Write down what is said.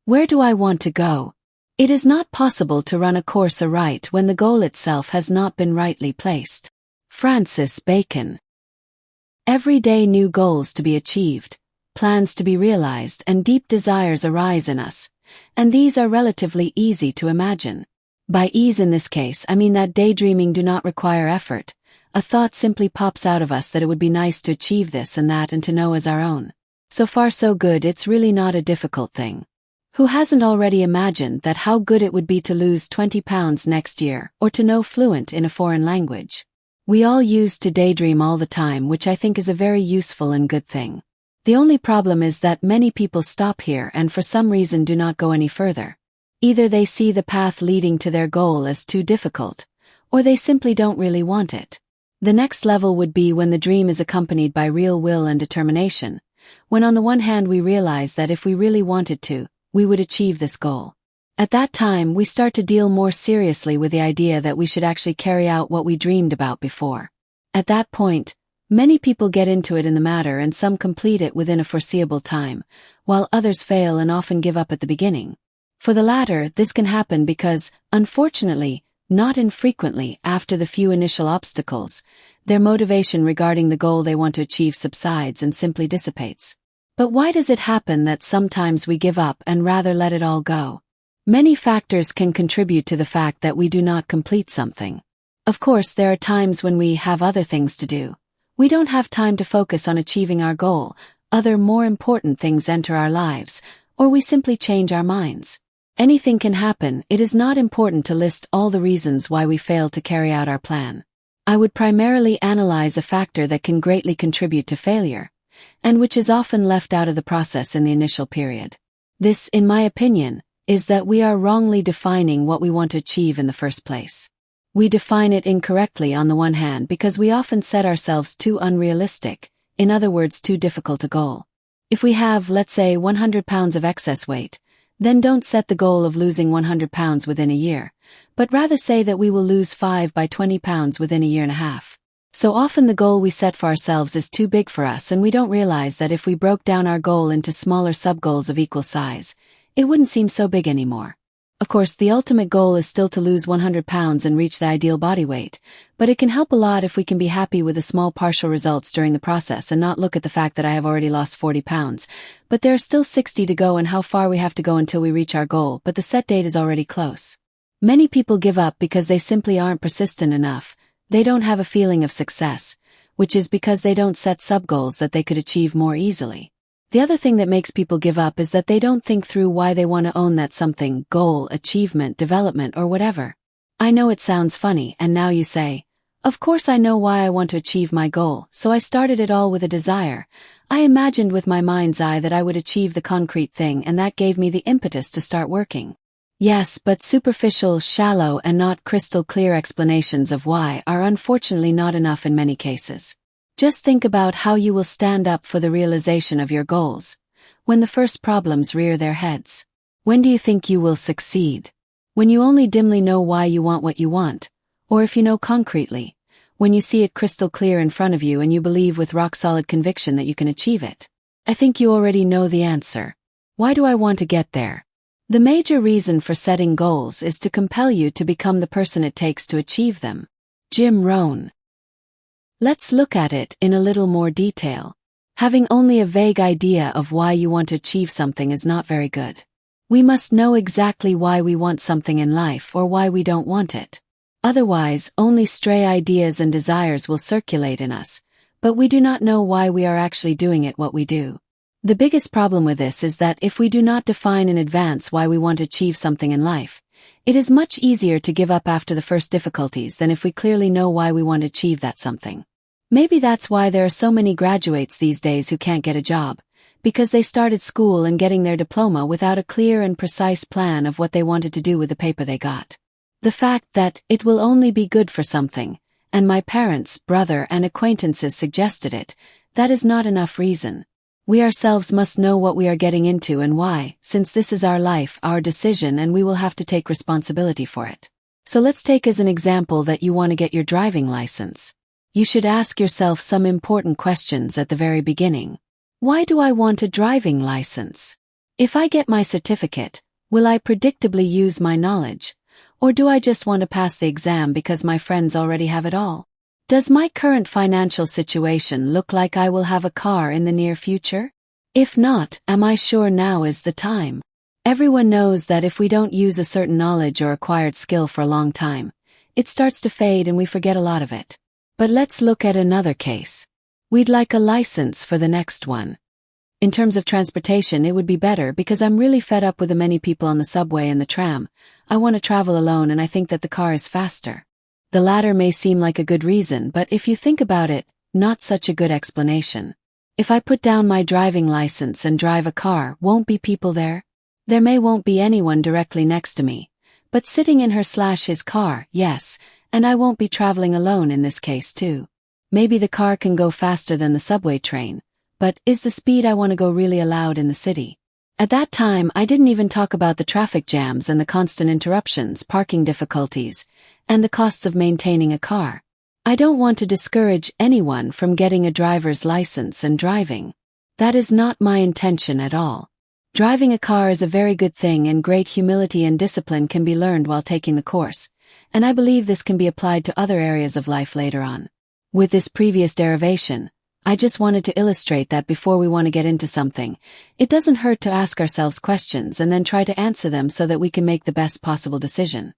Where do I want to go? It is not possible to run a course aright when the goal itself has not been rightly placed. Francis Bacon. Every day new goals to be achieved, plans to be realized, and deep desires arise in us, and these are relatively easy to imagine. By ease in this case, I mean that daydreaming do not require effort. A thought simply pops out of us that it would be nice to achieve this and that and to know as our own. So far so good, it's really not a difficult thing. Who hasn't already imagined that how good it would be to lose 20 pounds next year or to know fluent in a foreign language? We all used to daydream all the time, which I think is a very useful and good thing. The only problem is that many people stop here and for some reason do not go any further. Either they see the path leading to their goal as too difficult, or they simply don't really want it. The next level would be when the dream is accompanied by real will and determination, when on the one hand we realize that if we really wanted to, we would achieve this goal. At that time, we start to deal more seriously with the idea that we should actually carry out what we dreamed about before. At that point, many people get into it in the matter and some complete it within a foreseeable time, while others fail and often give up at the beginning. For the latter, this can happen because, unfortunately, not infrequently after the few initial obstacles, their motivation regarding the goal they want to achieve subsides and simply dissipates. But why does it happen that sometimes we give up and rather let it all go? Many factors can contribute to the fact that we do not complete something. Of course, there are times when we have other things to do. We don't have time to focus on achieving our goal, other more important things enter our lives, or we simply change our minds. Anything can happen. It is not important to list all the reasons why we fail to carry out our plan. I would primarily analyze a factor that can greatly contribute to failure, and which is often left out of the process in the initial period. This, in my opinion, is that we are wrongly defining what we want to achieve in the first place. We define it incorrectly on the one hand because we often set ourselves too unrealistic, in other words too difficult a goal. If we have, let's say, 100 pounds of excess weight, then don't set the goal of losing 100 pounds within a year, but rather say that we will lose 5 by 20 pounds within a year and a half. So often the goal we set for ourselves is too big for us and we don't realize that if we broke down our goal into smaller sub-goals of equal size, it wouldn't seem so big anymore. Of course, the ultimate goal is still to lose 100 pounds and reach the ideal body weight, but it can help a lot if we can be happy with the small partial results during the process and not look at the fact that I have already lost 40 pounds, but there are still 60 to go and how far we have to go until we reach our goal, but the set date is already close. Many people give up because they simply aren't persistent enough. They don't have a feeling of success, which is because they don't set sub-goals that they could achieve more easily. The other thing that makes people give up is that they don't think through why they want to own that something, goal, achievement, development, or whatever. I know it sounds funny, and now you say, of course I know why I want to achieve my goal, so I started it all with a desire. I imagined with my mind's eye that I would achieve the concrete thing and that gave me the impetus to start working. Yes, but superficial, shallow, and not crystal clear explanations of why are unfortunately not enough in many cases. Just think about how you will stand up for the realization of your goals when the first problems rear their heads. When do you think you will succeed? When you only dimly know why you want what you want, or if you know concretely, when you see it crystal clear in front of you and you believe with rock-solid conviction that you can achieve it? I think you already know the answer. Why do I want to get there? The major reason for setting goals is to compel you to become the person it takes to achieve them. Jim Rohn. Let's look at it in a little more detail. Having only a vague idea of why you want to achieve something is not very good. We must know exactly why we want something in life or why we don't want it. Otherwise, only stray ideas and desires will circulate in us, but we do not know why we are actually doing it what we do. The biggest problem with this is that if we do not define in advance why we want to achieve something in life, it is much easier to give up after the first difficulties than if we clearly know why we want to achieve that something. Maybe that's why there are so many graduates these days who can't get a job, because they started school and getting their diploma without a clear and precise plan of what they wanted to do with the paper they got. The fact that it will only be good for something, and my parents, brother, and acquaintances suggested it, that is not enough reason. We ourselves must know what we are getting into and why, since this is our life, our decision, and we will have to take responsibility for it. So let's take as an example that you want to get your driving license. You should ask yourself some important questions at the very beginning. Why do I want a driving license? If I get my certificate, will I predictably use my knowledge? Or do I just want to pass the exam because my friends already have it all? Does my current financial situation look like I will have a car in the near future? If not, am I sure now is the time? Everyone knows that if we don't use a certain knowledge or acquired skill for a long time, it starts to fade and we forget a lot of it. But let's look at another case. We'd like a license for the next one. In terms of transportation, it would be better because I'm really fed up with the many people on the subway and the tram. I want to travel alone and I think that the car is faster. The latter may seem like a good reason, but if you think about it, not such a good explanation. If I put down my driving license and drive a car, won't be people there? There won't be anyone directly next to me. But sitting in her/his car, yes, and I won't be traveling alone in this case too. Maybe the car can go faster than the subway train. But is the speed I want to go really allowed in the city? At that time, I didn't even talk about the traffic jams and the constant interruptions, parking difficulties, and the costs of maintaining a car. I don't want to discourage anyone from getting a driver's license and driving. That is not my intention at all. Driving a car is a very good thing and great humility and discipline can be learned while taking the course, and I believe this can be applied to other areas of life later on. With this previous derivation, I just wanted to illustrate that before we want to get into something, it doesn't hurt to ask ourselves questions and then try to answer them so that we can make the best possible decision.